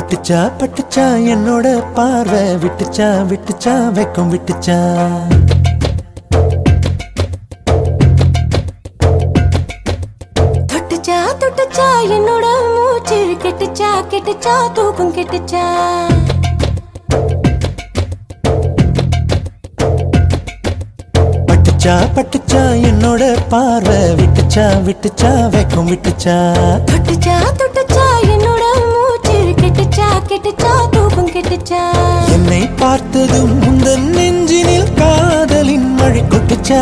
பட்டுச்சா பட்டுச்சா என்னோட பார்வை விட்டுச்சா விட்டுச்சா வெக்கம் விட்டுச்சா தொட்டுச்சா தொட்டுச்சா என்னோட மூச்சு கெட்டுச்சா கெட்டுச்சா தூக்கம் கெட்டுச்சா பட்டுச்சா பட்டுச்சா என்னோட பார்வை விட்டுச்சா விட்டுச்சா வெக்கம் விட்டுச்சா தொட்டுச்சா தொட்டுச்சா என்னோட மூச்சு கெட்டுச்சா கெட்டுச்சா தூக்கம் கெட்டுச்சா என்னை பார்த்ததும் உந்தன் நெஞ்சினில் காதலின் மழை கொட்டுச்சா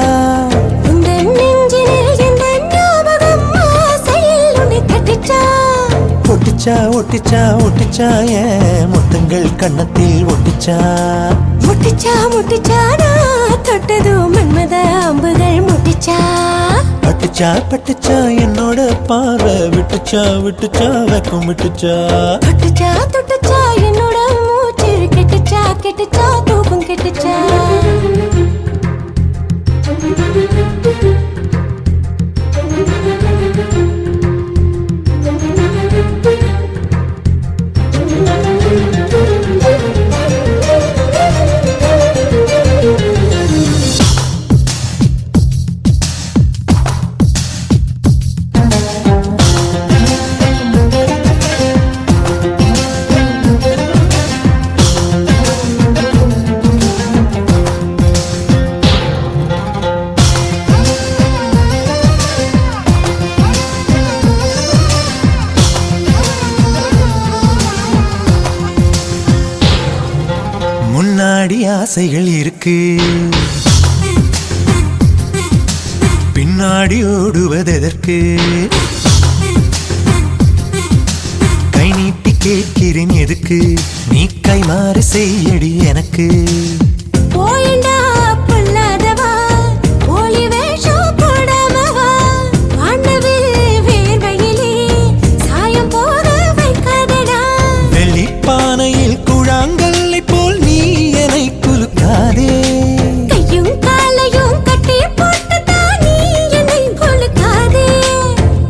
உந்தன் நெஞ்சினில் எந்த ஞாபகம் ஆசையில் உன்னை தட்டுச்சா ஒட்டுச்சா ஒட்டுச்சா ஒட்டுச்சா ஏன் முத்தங்கள் கன்னத்தில் ஒட்டுச்சா முட்டிச்சா முட்டிச்சா நான் தொட்டதும் மன்மத அம்புகள் முட்டிச்சா பட்டுச்சா பட்டுச்சா என்னோட பார்வை விட்டுச்சா விட்டுச்சா வெக்கம் விட்டுச்சா தொட்டுச்சா தொட்டுச்சா என்னோட மூச்சு கெட்டுச்சா கெட்டுச்சா தூக்கம் கெட்டுச்சா முன்னாடி ஆசைகள் இருக்கு பின்னாடி ஓடுவதற்கு கை நீட்டி கேட்கிறேன் எதுக்கு நீ கைமாறு செய்யடி எனக்கு போயண்டா பொல்லாதவா போலி வேஷம் போடாமவா வானவில் வேர்வையிலே சாயம் போக வைக்காதடா வெள்ளிப்பானையில் குழாங்கல்லை போல் நீ என்னை குலுக்காதே கையும் காலையும் கட்டி போட்டுதான் நீ என்னை கொலுக்காதே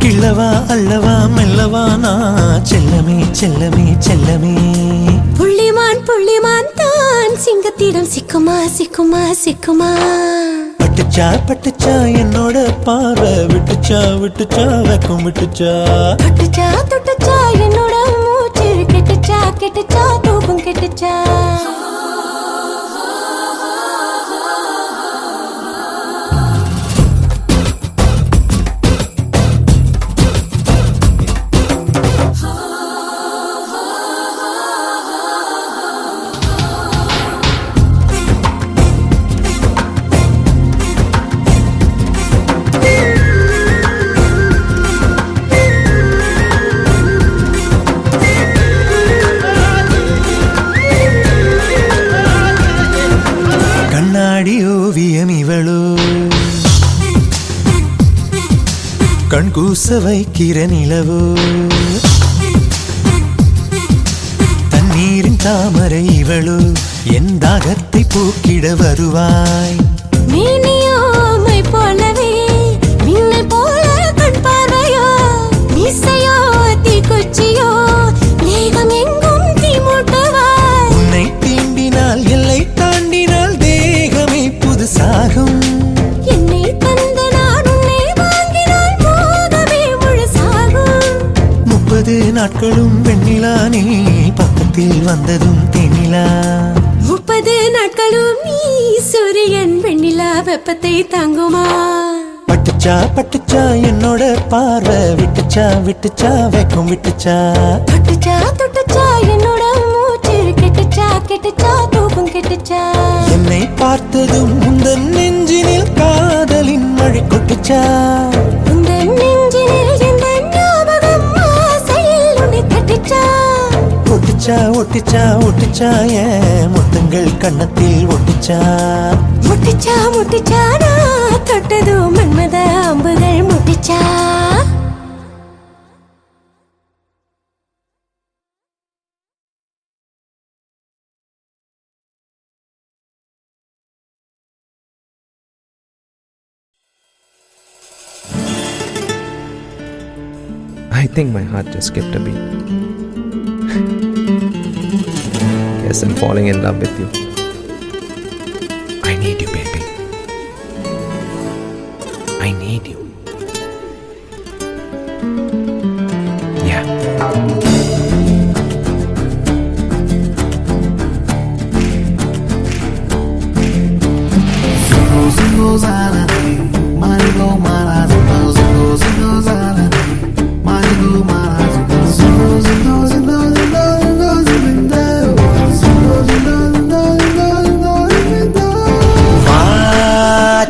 கிள்ளவா அல்லவா மெல்லவா நான் செல்லமே செல்லமே செல்லமே புள்ளிமான் தான் சிங்கத்திடம் சிக்குமா சிக்குமா சிக்குமா பட்டுச்சா பட்டுச்சா என்னோட பார்வை விட்டுச்சா விட்டுச்சா வெக்கம் விட்டுச்சா தொட்டுச்சா தொட்டுச்சா என்னோட மூச்சு கெட்டுச்சா கெட்டுச்சா தூக்கம் கெட்டுச்சா கண்ணாடி ஓவியம் இவளோ கண் கூச வைக்கிற நிலவோ தண்ணீரின் தாமரை இவளோ என் தாகத்தை போக்கிட வருவாய் மீனியோமை போலவே மின்னை போல கண் பார்வையோ மீசையோ தீக்குச்சியோ மேகம் எங்கும் தீ மூட்டுவாய் உன்னை தீண்டினால் எல்லை தாண்டினால் தேகமே புதுசாகும் என்னை தந்த நான் உன்னை வாங்கினால் மோகமே முழுசாகும் 30 நாட்களும் வெண்ணிலா நீ பக்கத்தில் வந்ததும் தென்னிலா 30 நாட்களும் நீ சூரியன் வெண்ணிலா வெப்பத்தை தாங்குமா பட்டுச்சா பட்டுச்சா என்னோட பார்வை விட்டுச்சா விட்டுச்சா வெக்கம் விட்டுச்சா தொட்டுச்சா தொட்டுச்சா என்னோட மூச்சு கெட்டுச்சா கெட்டுச்சா தூக்கம் கெட்டுச்சா என்னை பார்த்ததும் உந்தன் நெஞ்சினில் காதலின் மழை கொட்டுச்சா உந்தன் நெஞ்சினில் எந்த ஞாபகம் ஆசையில் உன்னை தட்டுச்சா ஒட்டுச்சா ஒட்டுச்சா ஒட்டுச்சா ஏன் முத்தங்கள் கன்னத்தில் ஒட்டுச்சா முட்டிச்சா முட்டிச்சா நான் தொட்டதும் மன்மத அம்புகள் முட்டிச்சா I think my heart just skipped a beat. this and falling in love with you. I need you, baby. I need you. Yeah.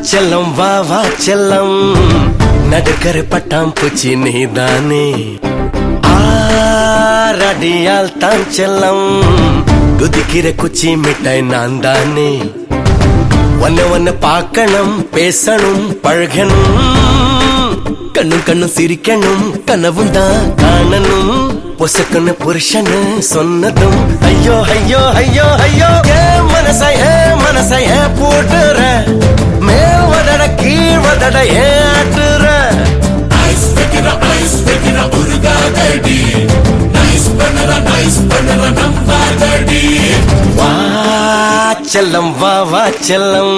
செல்லம் வா வா செல்லம் நடுக்கரை பட்டாம் பூச்சி நீதானே ஆரடியால் தான் செல்லம் குதிக்கிற குச்சி மிட்டாய் நான் தானே ஒன்ன பார்க்கணும் பேசணும் பழகணும் கண்ணும் கண்ணும் சிரிக்கணும் கனவும் தான் காணணும் பொசக்குன்னு புருஷனு சொன்னதும் ஐயோ ஐயோ ஐயோ ஐயோ ஏன் மனசை போட்டுற மேல் வதட கீழ் வதட ஏற்றுற ஐஸ் வைக்கிற உருகாதடி நைஸ் பண்ணுற நம்பாதடி வா செல்லம் வா வா செல்லம்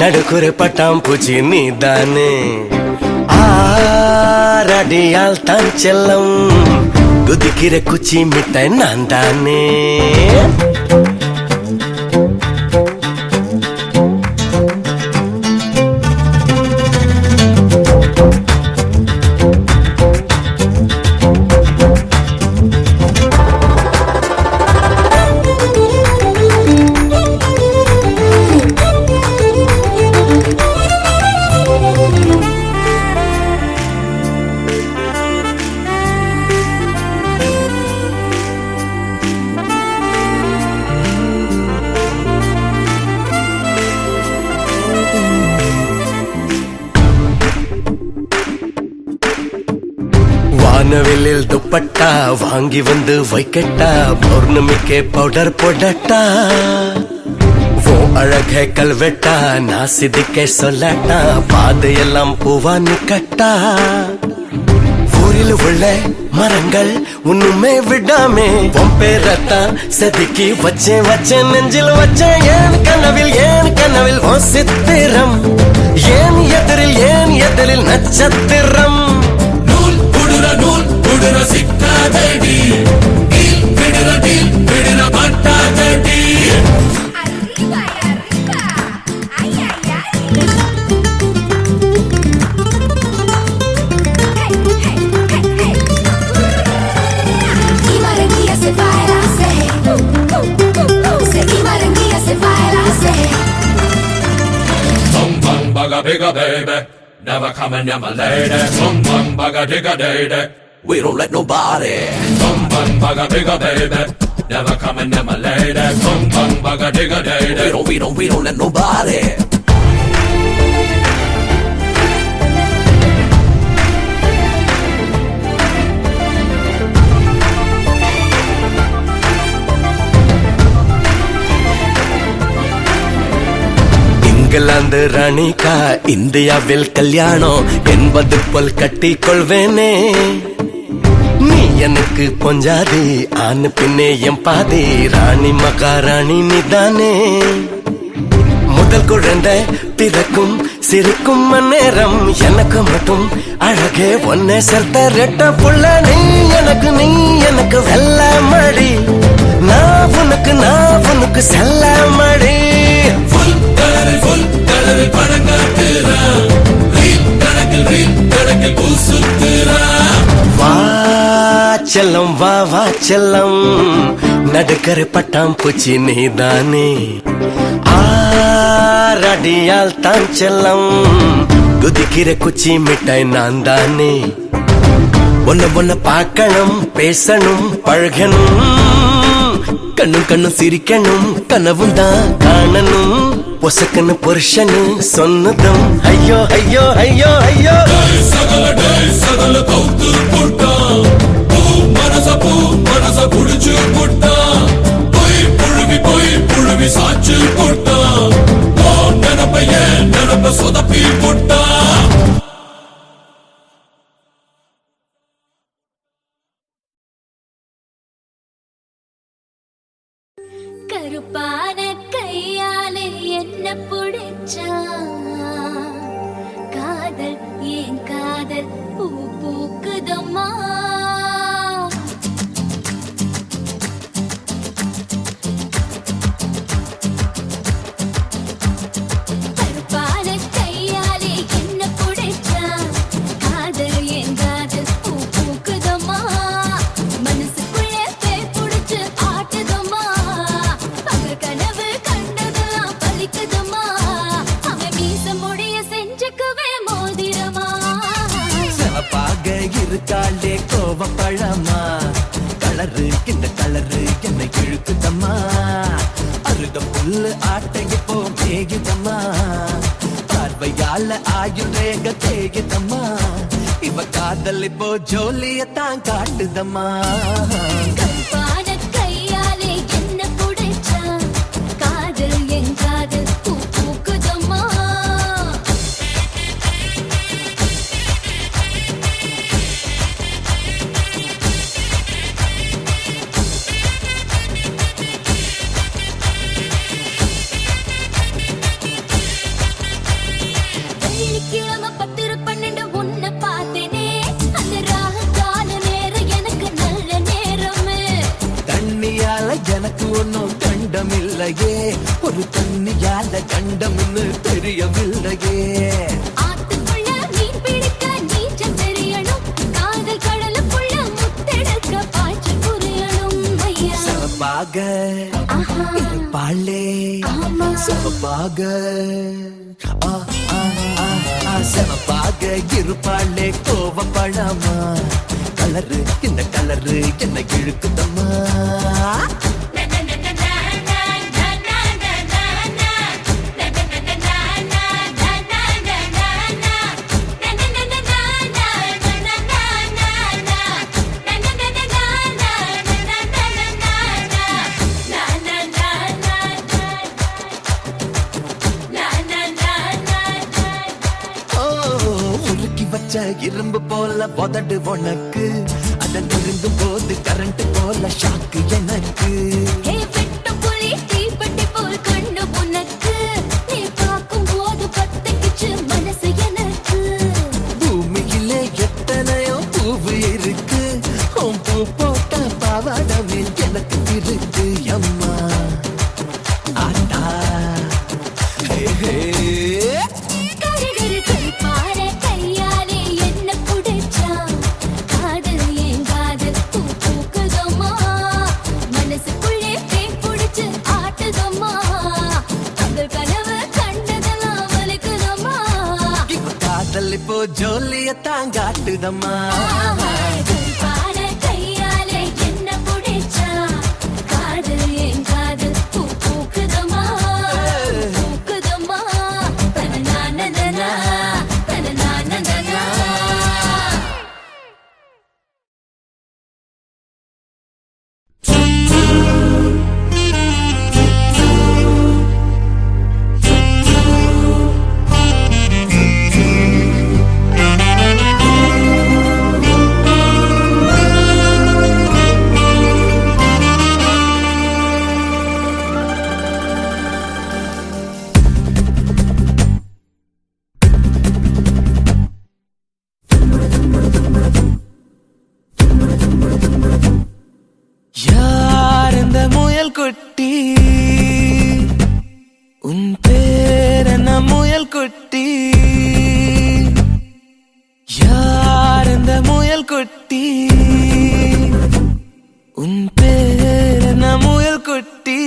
நடுக்குறை பட்டாம் பூச்சி நீதானே ஆரடியால் தான் செல்லம் குதிக்கிற குச்சி மிட்டாய் நான் தானே வானவெளியில் துப்பட்டா வாங்கி வந்து வைக்கட்டா பௌர்ணமிக்கே பவுடர் போடட்டா ஓ அழகே கல்வெட்டா நான் சிதிக்க சொல்லட்டா பாதையெல்லாம் பூவா நிக்கட்டா ஊரில் உள்ள மரங்கள் ஒண்ணுமே விடாமே உன் பேரத்தான் செதுக்கி வச்சேன் நெஞ்சில் வச்சேன் ஏன் கனவில் ஓ சித்திரம் ஏன் எதிரில் நட்சத்திரம் நூல் புடுற சிக்காதடி விடுற மாட்டாதடி Bigger baby, never coming near my lady. Bum bum bugger digger day. We don't let nobody. Bum bum bugger bigger baby, never coming near my lady. Bum bum bugger digger day. We don't let nobody. England ராணிக்கா இந்தியாவில் கல்யாணம் என்பது போல் கட்டி கொள்வேனே நீ எனக்கு பொஞ்சாதி ஆண் பின்னே என் பாதி ராணி மகாராணி நீதானே முதல் குழந்தை பிறக்கும் சிரிக்கும் நேரம் எனக்கு மட்டும் அழகே ஒன்னே சேர்த்த ரெட்ட புள்ள நீ எனக்கு வெள்ள மடி நான் உனக்கு செல்ல மடி Full color படங்காட்டுறா கணக்கில் பூசுத்துறா வா செல்லம் நடுக்கரை பட்டாம் பூச்சி நீதானே ஆரடியால் தான் செல்லம் குதிக்கிற குச்சி மிட்டாய் நான் தானே ஒன்ன பார்க்கணும் பேசணும் பழகணும் கண்ணும் சிரிக்கணும் கனவும் தான் காணணும் பொசக்குன்னு புருஷனு சொன்னதும் ஐயோ ஐயோ ஐயோ ஐயோ சகல கவுத்து போட்டா மனச புடிச்சு போட்டா போய் புழுவி சாச்சு போட்டா நினப்ப சொதப்பி போட்டா இருக்காளே கோவப்பழமா கலரு இந்த கலரு என்னை இழுக்குதம்மா அருக புல்லு ஆட்டைக்கு போ மேகிதம்மா பார்வையால ஆயுள் ரேக தேகிதம்மா இவ காதல் இப்போ ஜோலியத்தான் காட்டுதம்மா கருப்பான கையாலே என்ன புடைச்சா காதல் என் காதல் பூ பூக்குதம்மா வெள்ளிக்கிழமை 10-12 உன்னை பார்த்தேனே அந்த ராக கால நேரம் எனக்கு நல்ல நேரமே தண்ணியால எனக்கு ஒன்னும் கண்டம் இல்லையே ஒரு தண்ணியால கண்டம்னு தெரியவில்லையே ஆத்துக்குள்ள மீன் பிடிக்க நீச்சல் தெரியணும் காதல் கடலுக்குள்ள முத்தெடுக்க பாய்ச்சல் புரியணும் ஐயா சமப்பாக இருப்பாளே சமப்பாக சமப்பாக இருப்பாளே கோவப்படாமா கலரு இந்த கலரு என்ன இழுக்குதம்மா இரும்பு போல உதடு உனக்கு அதன் திருந்தும் போது கரண்ட் போல ஷாக்கு எனக்கு ஹே வெட்ட புலி தீப்பெட்டி போல் கண்ணு உனக்கு நீ பார்க்கும் போது பத்திக்கிச்சு மனசு எனக்கு பூமியிலே எத்தனையோ பூவு இருக்கு உன் பூ போட்ட பாவாடமே எனக்கு இருக்கு அம்மா ஆட்டா ஹே ஹே இப்போ ஜோலியத்தான் காட்டுதம்மா கருப்பான கையாலே என்ன புடைச்சா காதல் என் காதல் பூ பூக்குதம்மா பூக்குதம்மா தனநானனா தனநானனா குட்டி உன் பேர் என்ன முயல் குட்டி யார் இந்த முயல் குட்டி உன் பேர் என்ன முயல் குட்டி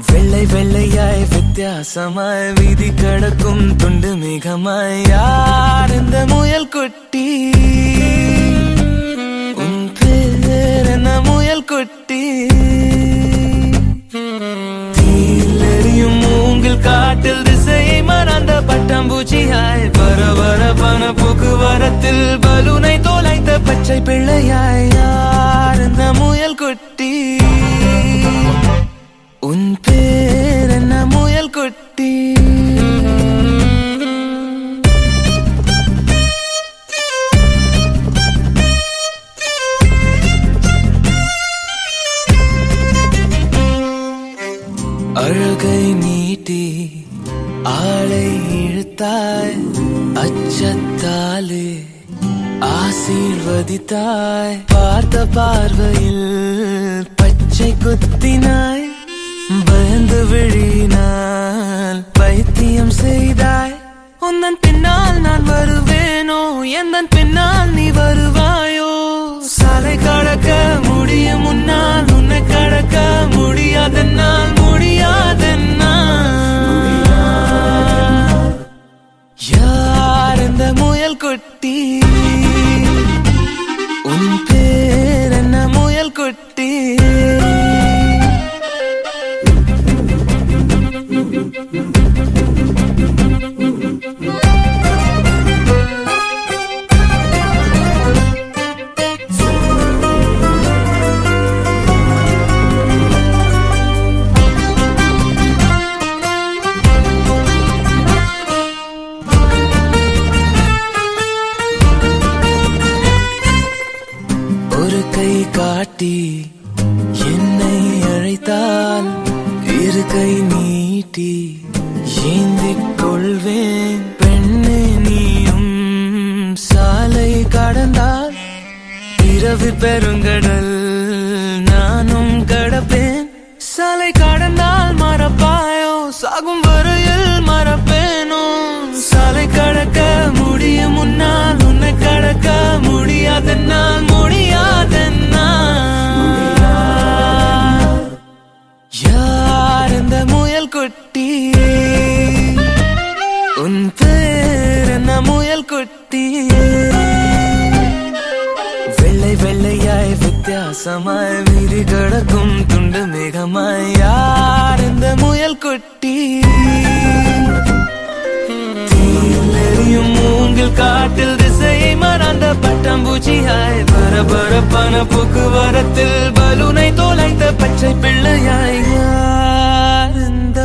வெள்ளை வெள்ளையாய் வித்தியாசமாய் வீதி கடக்கும் துண்டு மேகமாய் யார் இந்த முயல் குட்டி உன் பேர் என்ன முயல் குட்டி தீலெறியும் மூங்கில் காட்டில் திசையை மறந்த பட்டாம்பூச்சியாய் பரபரப்பான போக்குவரத்தில் பலூனை தோலைத்த பச்சை பிள்ளையாய் யார் இந்த முயல் குட்டி உன் பேர் என்ன முயல் குட்டி அழகை நீட்டி ஆளை இழுத்தாய் அச்சத்தாலே ஆசீர்வதித்தாய் பார்த்த பார்வையில் பச்சை குத்தினாய் பயந்து விழினால் பைத்தியம் செய்தாய் உந்தன் பின்னால் நான் வருவேனோ எந்தன் பின்னால் நீ வருவாயோ சாலை கடக்க முடியும் முன்னால் உன்னை கடக்க முடியாதென்னால் முடியாதென்னால் யார் இந்த முயல் முயல் குட்டி உன் பேர் என்ன முயல் குட்டி ஒரு கை காட்டி என்னை அழைத்தால் இரு கை நீட்டி ஏந்திக் கொள்வேன் பெண்ணே நீயும் சாலை கடந்தால் இரவு பெருங்கடல் நானும் கடப்பேன் சாலை கடந்தால் மறப்பாயோ சாகும் வரையில் மறப்பேனோ சாலை கடக்க முடியும் முன்னால் உன்னை கடக்க முடியாதென்னால் யார் இந்த முயல் குட்டி உன் பேர் என்ன முயல் குட்டி வெள்ளை வெள்ளையாய் வித்தியாசமாய் விரி கடக்கும் துண்டு மேகமாய் யார் இந்த முயல் குட்டி தீயிலெரியும் மூங்கில் காட்டில் திசையை மறந்த பட்டாம்பூச்சியாய் பரபரப்பான போக்குவரத்தில் பலூனை தோலைத்த பச்சை பிள்ளையாய் யார் இந்த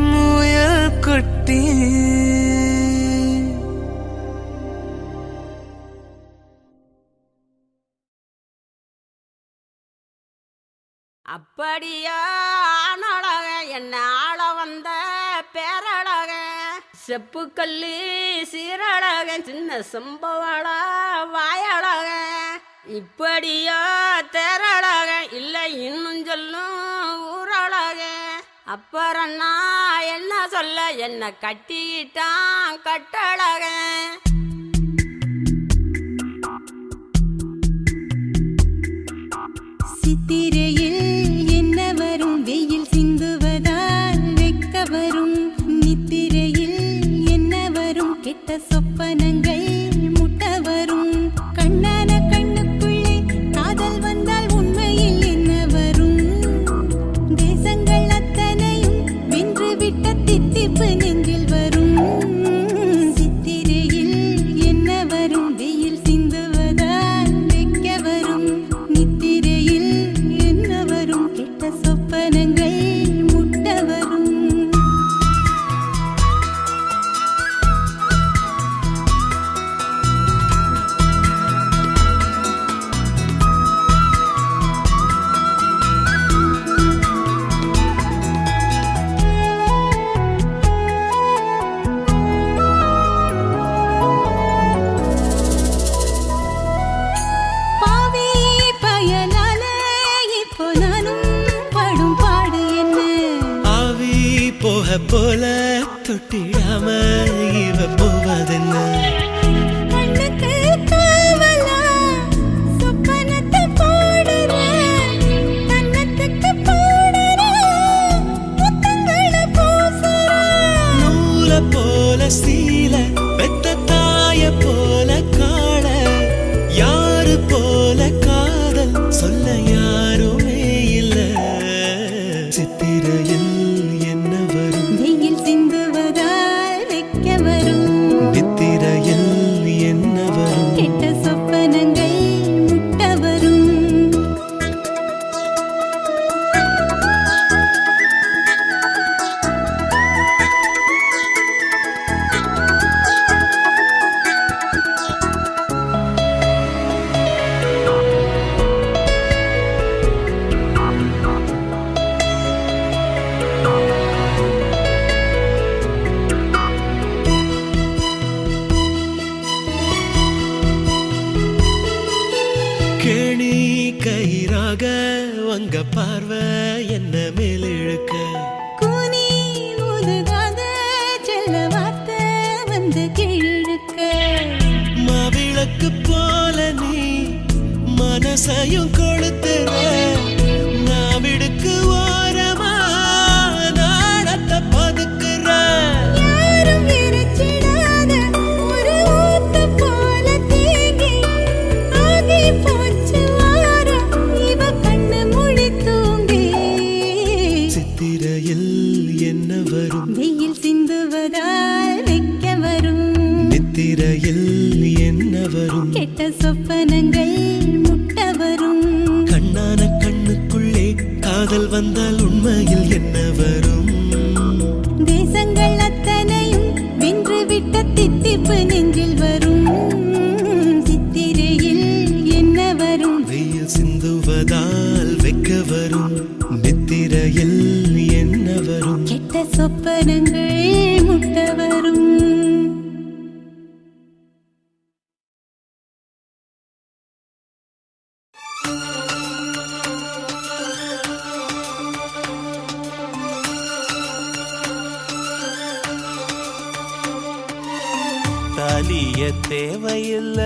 முயல் குட்டி அப்படியா ஆனழக என்ன ஆள வந்த பேரழக செப்புக்கல்லி சீரழக சின்ன சம்பவள வாயழக இப்படியா தேரழக இல்லை இன்னும் சொல்லும் ஊரழக அப்புறம் நான் என்ன சொல்ல என்ன கட்டிக்கிட்டான் கட்டழக சித்திரையில் என்ன வரும் வெயில் சிந்துவதால் வெக்க வரும் நித்திரையில் என்ன வரும் கெட்ட சொப்பனங்கள் முட்ட வரும் கண்ணான கண்ணுக்குள்ளே காதல் வந்தால் உண்மையில் என்ன வரும் தேசங்கள் அத்தனையும் வென்று விட்ட தித்திப்பு நெஞ்சில் வரும் சித்திரையில் என்ன வரும் வெயில் சிந்துவதால் வெக்க வரும் நித்திரையில் என்ன வரும் கெட்ட சொப்பனங்கள் முட்ட வரும் பாவி பயனால இப்போ நானும் படும் பாடு என்ன ஆவி போக போல தொட்டிடாம இவ போவதென்ன கண்ணுக்கு காவலா சொப்பனத்தை போடுற கண்ணத்துக்கு போடுற முத்தங்களை பூசுற நூல போல சீல பெத்த தாய போல காள யாரு போல காதல் சொல்ல யாருமே இல்ல சித்திரையில் என்ன வரும் வெயில் சிந்துவதால் வெக்க வரும் நித்திரையில் என்ன வரும் கெட்ட சொப்பனங்கள் முட்ட வரும் கேணி கயிறாக உங்க பார்வை என்ன மேல் இழுக்க கூனி முதுகாத செல்ல வார்த்தை வந்து கீழிழுக்க மாவிளக்கு போல நீ மனசையும் கொளுத்துற நாவிடுக்கு ஓரமா நாடத்தை பதுக்குற யாரும் எரிச்சிடாத ஒரு நித்திரையில் என்ன வரும்? வெயில் சிந்துவதால் வெக்க வரும். நித்திரையில் என்ன வரும்? கெட்ட சொப்பனங்கள் முட்ட வரும். கண்ணான கண்ணுக்குள்ளே காதல் வந்தால் உண்மையில் என்ன வரும்? தேசங்கள் அத்தனையும் வென்றுவிட்ட தித்திப்பு நெஞ்சில் வரும். சித்திரையில் என்ன வரும்? வெயில் சிந்துவதால் வெக்க வரும். நித்திரையில் என்ன வரும்? கெட்ட சொப்பனங்கள் முட்ட வரும். தாலிய தேவையில்ல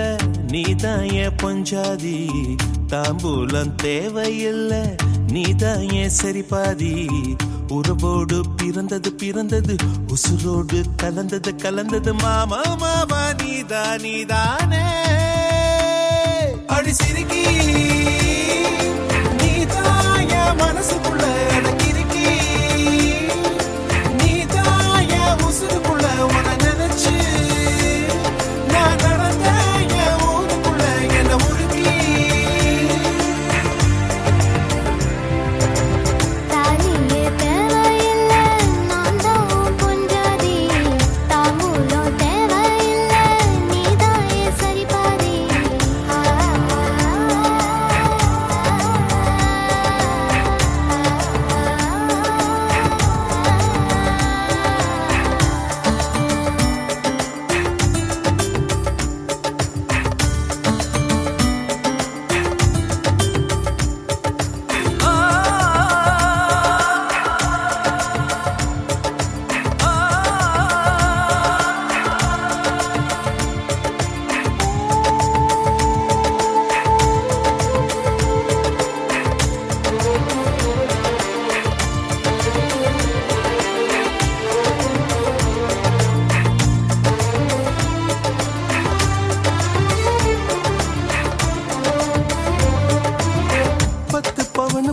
நீதாய பொஞ்சாதி. தாம்பூலம் தேவையில்ல நீதாய சரிபாதி. உறவோடு பிறந்தது பிறந்தது உசுரோடு கலந்தது கலந்தது மாமா மாமா நீதானே அடி சிரிக்கி நீதாய மனசுக்குள்ள எனக்கிருக்கி. நீதாய உசுருக்குள்ள உன நினைச்சு நான் நடந்த என் ஊருக்குள்ள என்ன உருக்கி. தாலியே தேவையில்ல நான் தான் பொஞ்சாதி. தாம்பூலம் தேவையில்ல நீதான் சரிபாதி.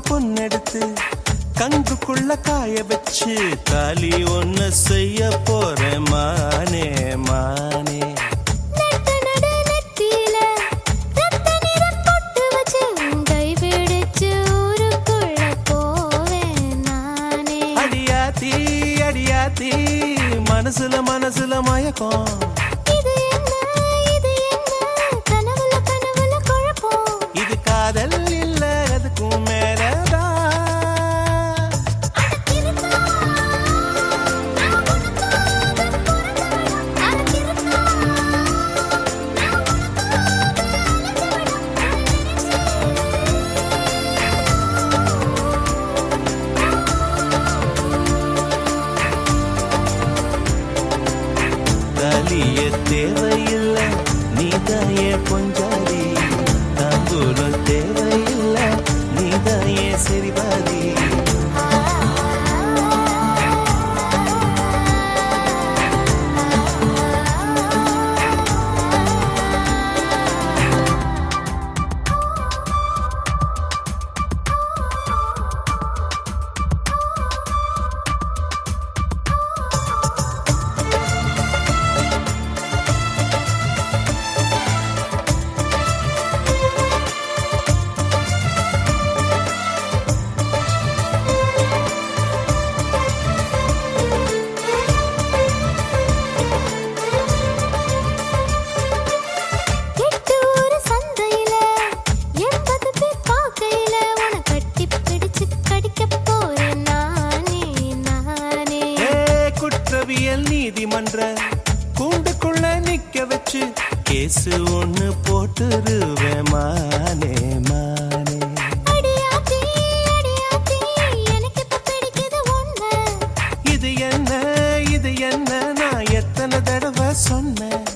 பொண்ணெடுத்து கங்குக்குள்ள காய வச்சு தாலி ஒன்னு செய்ய போறேன் மானே மானே. நட்ட நட நெத்தியில ரத்த நிறம் பொட்டு வச்சு கை பிடிச்சு ஊருக்குள்ள போவேன் நானே. அடியாத்தி அடியாத்தி மனசுல மனசுல மயக்கம். இது என்ன கனவுல கனவுல குழப்பம். இது காதல் இல்ல அதுக்கும் மேலதான். தாலிய தேவையில்லை நீதாய பொஞ்சாதி. தாம்பூலம் தேவையில்லை நீதாய சரிபாதி. நீதிமன்ற கூண்டுக்குள்ள நிக்க வச்சு கேசு ஒண்ணு போட்டுருவேன் மானே மானே. இது என்ன நான் எத்தனை தடவை சொன்னேன்.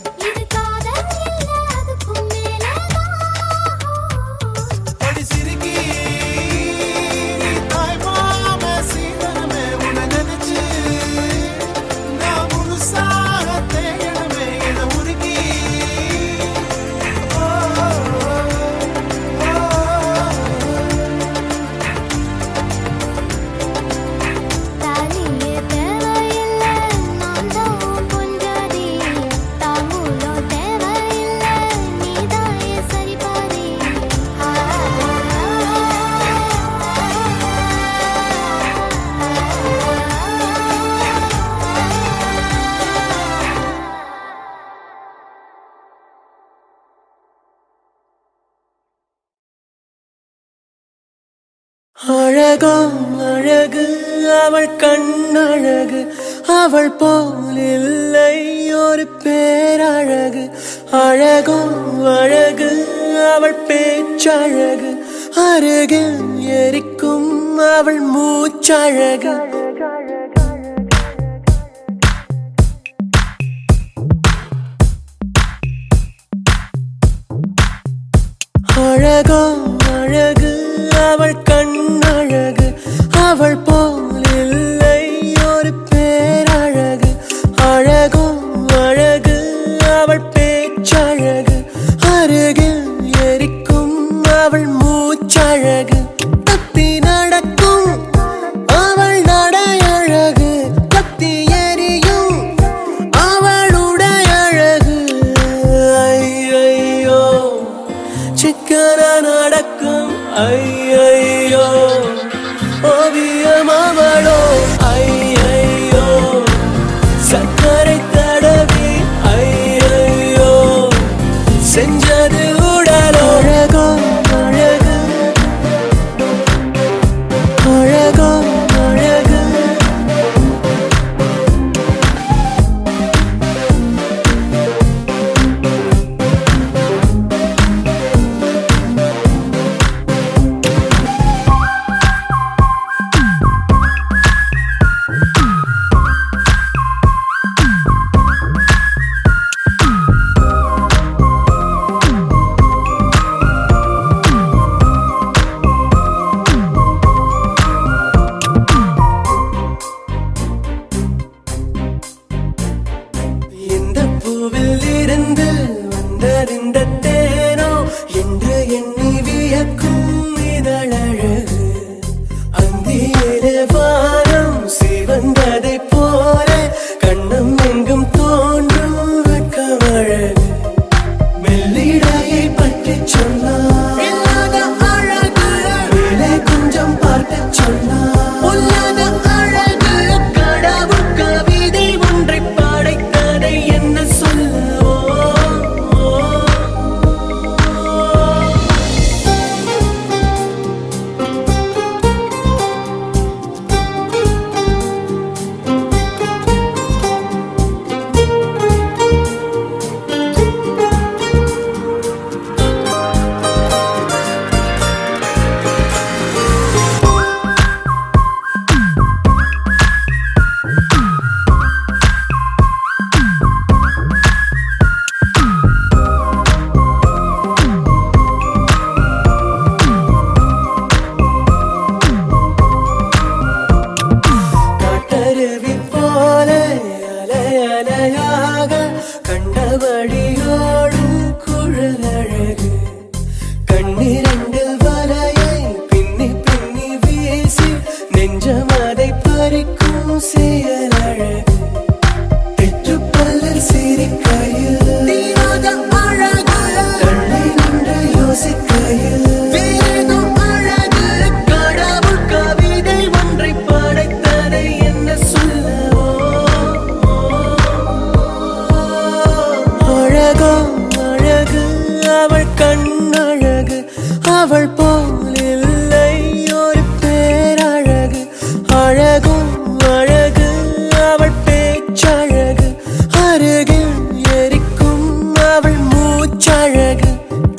அழகோ அழகு அவள் கண்ணழகு அவள் போல் இல்லை ஒரு பேரழகு அழகோ அழகு அவள் பேச்சழகு அருகில் எரிக்கும் அவள் மூச்சழகு அழகோ அழகு அவள் கண்ணழகு அவள் போல் இல்லை ஒரு பேரழகு அழகோ அழகு அவள் பேச்சழகு அருகில் எரிக்கும் அவள் மூச்சழகு தப்பி நடக்கும் அவள் நடையழகு கத்தி எரியும் அவளுடைய அழகு ஐயோ சிக்கன நடக்கும் ஐயோ ஓவியம் அவளோ ஐயோ சக்கரை தடவி ஐயோ செஞ்சது உடலோ அழகோ அழகு அழகோ அழகு இந்த பூவில் இருந்து வந்தறிந்த தேனோ என்று எண்ணி வியக்கும் இதழழகு அந்தியிலே வானம் சிவந்ததை போல கண்ணம் எங்கும் தோன்றும் வெட்கமழகு மெல்லிடையை பற்றி சொன்னார் இல்லாத அழகு மேலே கொஞ்சம் பார்த்து சொன்னார் உள்ளாத அழகு கடவுள் கவிதை ஒன்றை படைத்ததை என்ன சொல்லுவோ காட்டருவி போல அலை அலையாக கண்டபடியோடும் குழலழகு கண்ணிரண்டில் வலையை பின்னி பின்னி வீசி நெஞ்சம் அதை பறிக்கும் செயலழகு தெற்றுப்பல்லில் சிரிக்கையில் தீராத அழகு தள்ளி நின்று யோசிக்கையில் வேறேதோ அழகு கடவுள் கவிதை ஒன்றை படைத்ததை என்ன சொல்லவோ அழகோ அழகு அவள் கண்ணழகு அவள் போல் இல்லை ஒரு பேரழகு அழகோ அழகு அவள் பேச்சழகு அருகில் எரிக்கும் அவள் மூச்சழகு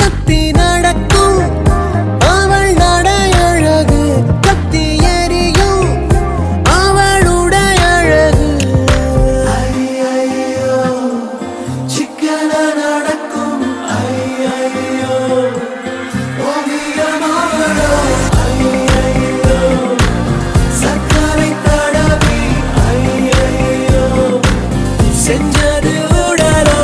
தப்பி நடக்கும் அவள் நடையழகு கத்தி எரியும் அவளுடைய அழகு ஐயோ சிக்கன நடக்கும் ஐயோ ஓவியம் அவளோ ஐயோ சக்கரை தடவி ஐயோ செஞ்சது உடலோ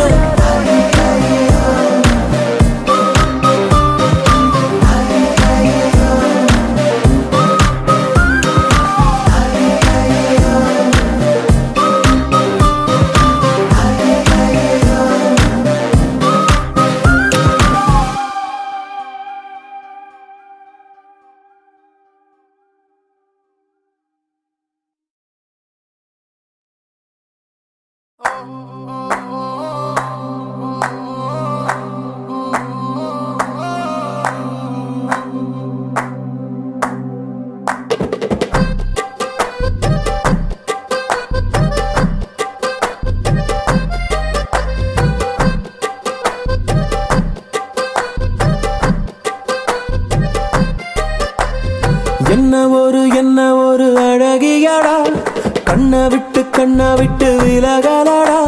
கண்ணா விட்டு விலகலடா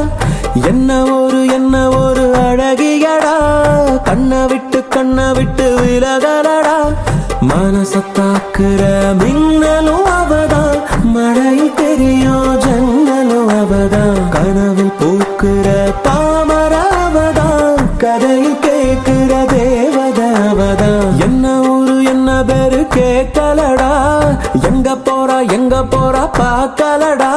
என்ன ஒரு அழகியடா கண்ணா விட்டு விலகலடா மனசத்தாக்குற மின்னலும் அவதான் மழையில் தெரியும் ஜன்னலும் அவதான் கனவில் பூக்குற தாமர அவதான் கதையில் கேட்கிற தேவதை அவதான் என்ன பேரு கேட்கலடா எங்க போறா பார்க்கலடா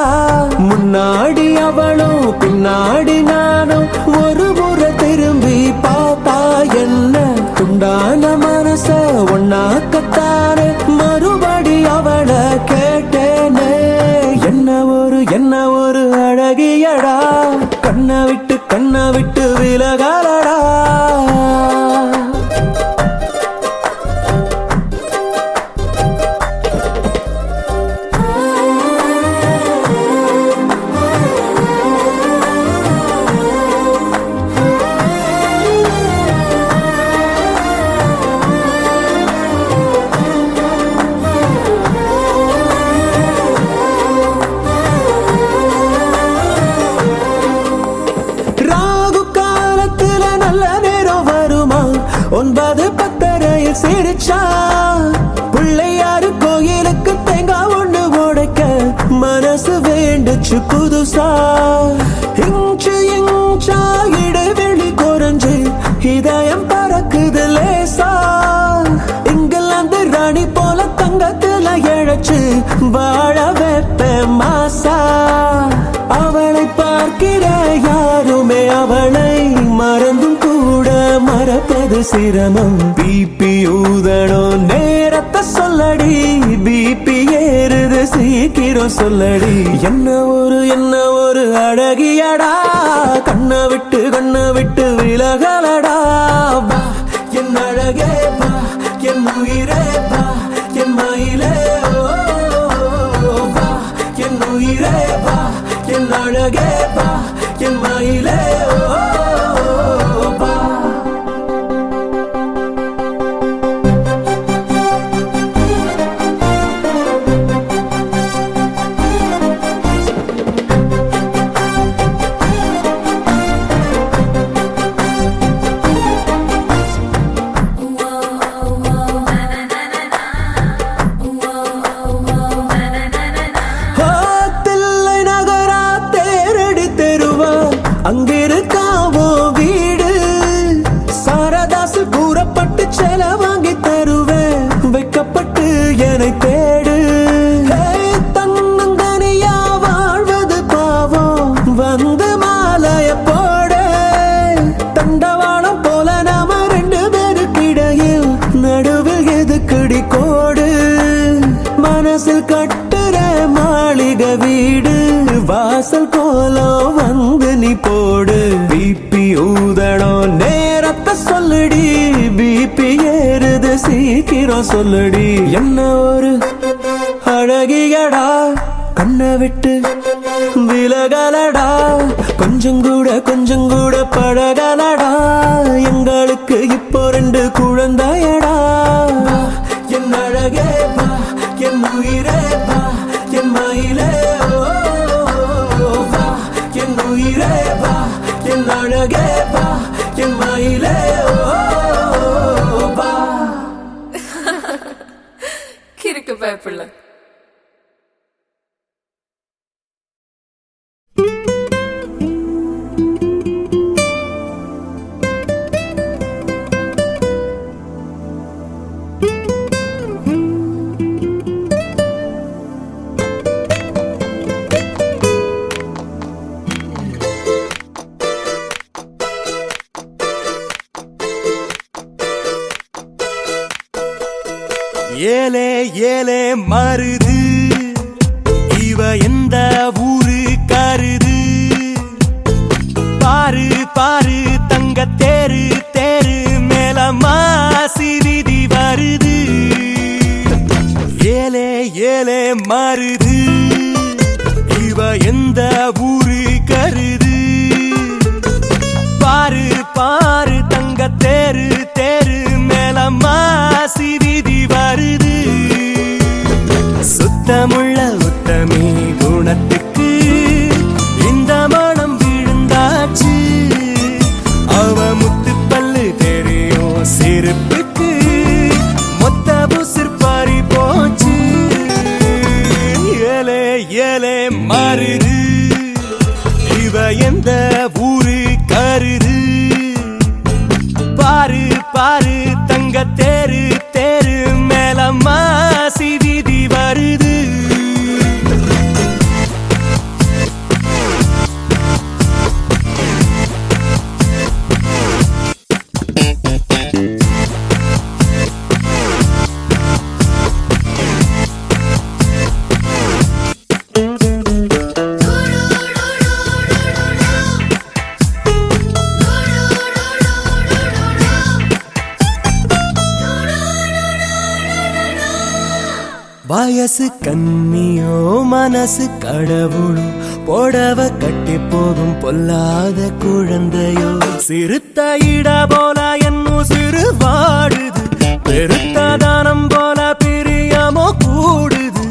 முன்னாடி அவளும் பின்னாடி நானும் ஒரு முறை திரும்பி பார்த்தா என்ன துண்டான மனச ஒன்னாக்கத்தானே மறுபடி அவளை கேட்டேனே என்ன ஒரு அழகியடா கண்ணை விட்டு விலகலடா சிரிச்சா பிள்ளையாரு கோயிலுக்கு தேங்காய் ஒண்ணு உடைக்க மனசு வேண்டுச்சு புதுசா இன்ச்சா இடைவெளி குறைஞ்சு இதயம் பறக்குது லேசா இங்கிலாந்து ராணி போல தங்கத்துல இழைச்சு வாழ வைப்ப மாசா அவளை பார்க்கிற யாருமே அவளை மறந்தும் கூட மறப்பது சிரமம் பிபி ஊதணும் நேரத்தை சொல்லடி பிபி ஏறுது சீக்கிரம் சொல்லடி என்ன ஒரு அழகியடா கண்ணை விட்டு விலகலடா வா என் அழகே வா என் உயிரே வா என் மயிலே வா என் உயிரே வா என் அழகே வா என் மயிலே வா அங்கிருக்காவோ வீடு சாரதாசு கூறப்பட்டு செல வாங்கி தருவேன் வைக்கப்பட்டு என்னை தேடு தன்னந்தனியா வாழ்வது பாவம் வந்து மாலைய போட தண்டவாளம் போல நாம ரெண்டு பேருக்கிடையில் நடுவில் எதுக்குடி கோடு மனசில் கட்டுற மாளிகை வீடு வாசல் கோலம் வந்து நீ போடு பிபி ஊதணும் நேரத்தை சொல்லுடி பிபி ஏறுது சீக்கிரம் சொல்லுடி என்ன ஒரு அழகியடா கண்ணை விட்டு விலகலடா கொஞ்சம் கூட பழகலடா எங்களுக்கு இப்போ 2 குழந்தையடா என் அழகே வா என் உயிரே வா என் மயிலே என் உயிரே வா என் அழகே வா என் மயிலே வா கிறுக்கு பயப்பில்லை ஏலே ஏலே மருது இவ எந்த ஊரு கருது பாரு பாரு தங்க தேரு தேரு மேல மாசி விதி வருது ஏலே ஏலே மருது இவ எந்த ஊரு கருது பாரு பாரு தங்க தேரு தேரு மேல மாசி விதி வருது சுத்தமுள்ள உத்தமி குணத்துக்கு வருது இவ எந்த ஊரு கருது பாரு பாரு தங்க தேரு தேரு மேல மாசி வீதி வருது வயசு கண்ணியோ மனசு கடவுளோ போடவ கட்டி போகும் பொல்லாத குழந்தையோ சிறுத்த இட போல என்னும் சிறு வாடுது பெருத்த தானம் போல பிரியமோ கூடுது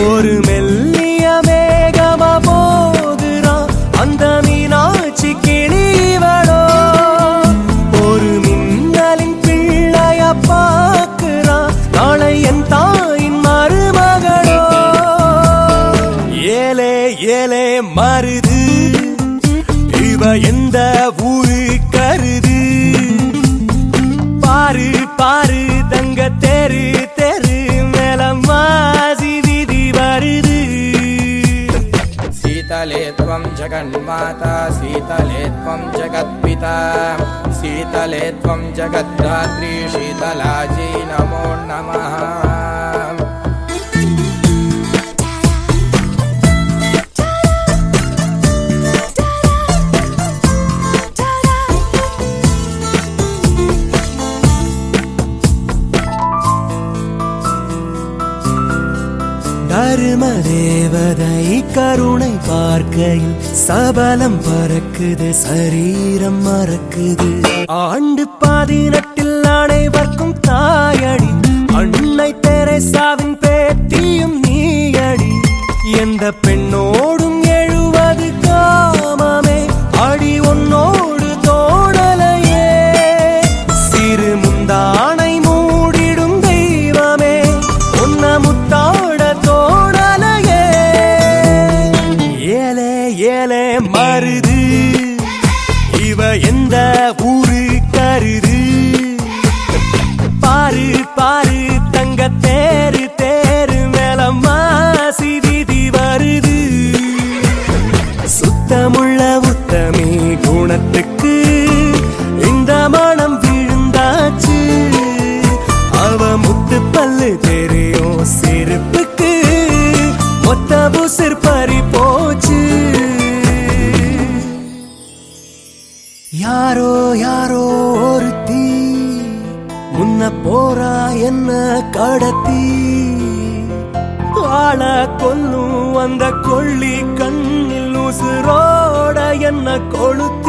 ஒரு மெல்லிய மேகமா போகிறான் அந்த மீனாட்சி கிளிவளோ ஒரு மின்னலின் பிள்ளைய பார்க்கிறான் நாளை என் தாயின் மருமகளோ ஏலே ஏலே மருது இவ எந்த ஊரு கருது பாரு பாரு தங்க தேரு தேரு மேல மாசி வீதி வருது शीतले त्वं जगन्माता शीतले त्वं जगत्पिता शीतले त्वं जगद्धात्री शीतलाजी नमो नमः தர்ம தேவதை கருணை பார்க்கையில் சபலம் பறக்குது சரீரம் மறக்குது ஆண்டு 18 அனைவர்க்கும் தாயடி அன்னை தெரேசாவின் பேத்தியும் நீயடி எந்த பெண்ணோடும் 70 காமமே அடி உன்னோடு தோடலையே சிறு முந்தானை மூடிடும் தெய்வமே உன்ன முத்தாட தோடலையே ஏலே ஏலே மருது இவ எந்த ஊரு கருது பாரு பாரு தங்க தேரு தேரு மேல மாசி வீதி வருது சுத்தமுள்ள உத்தமி குணத்துக்கு இந்த மனம் விழுந்தாச்சு அவ முத்து பல்லு தெரியும் செருப்புக்கு மொத்த புசிர் பறி போச்சு யாரோ யாரோ ஒருத்தி முன்ன போறா என்ன கடத்தி ஆள கொல்லும் அந்த கொள்ளி கண்ணில் உசுரோட என்ன கொளுத்தி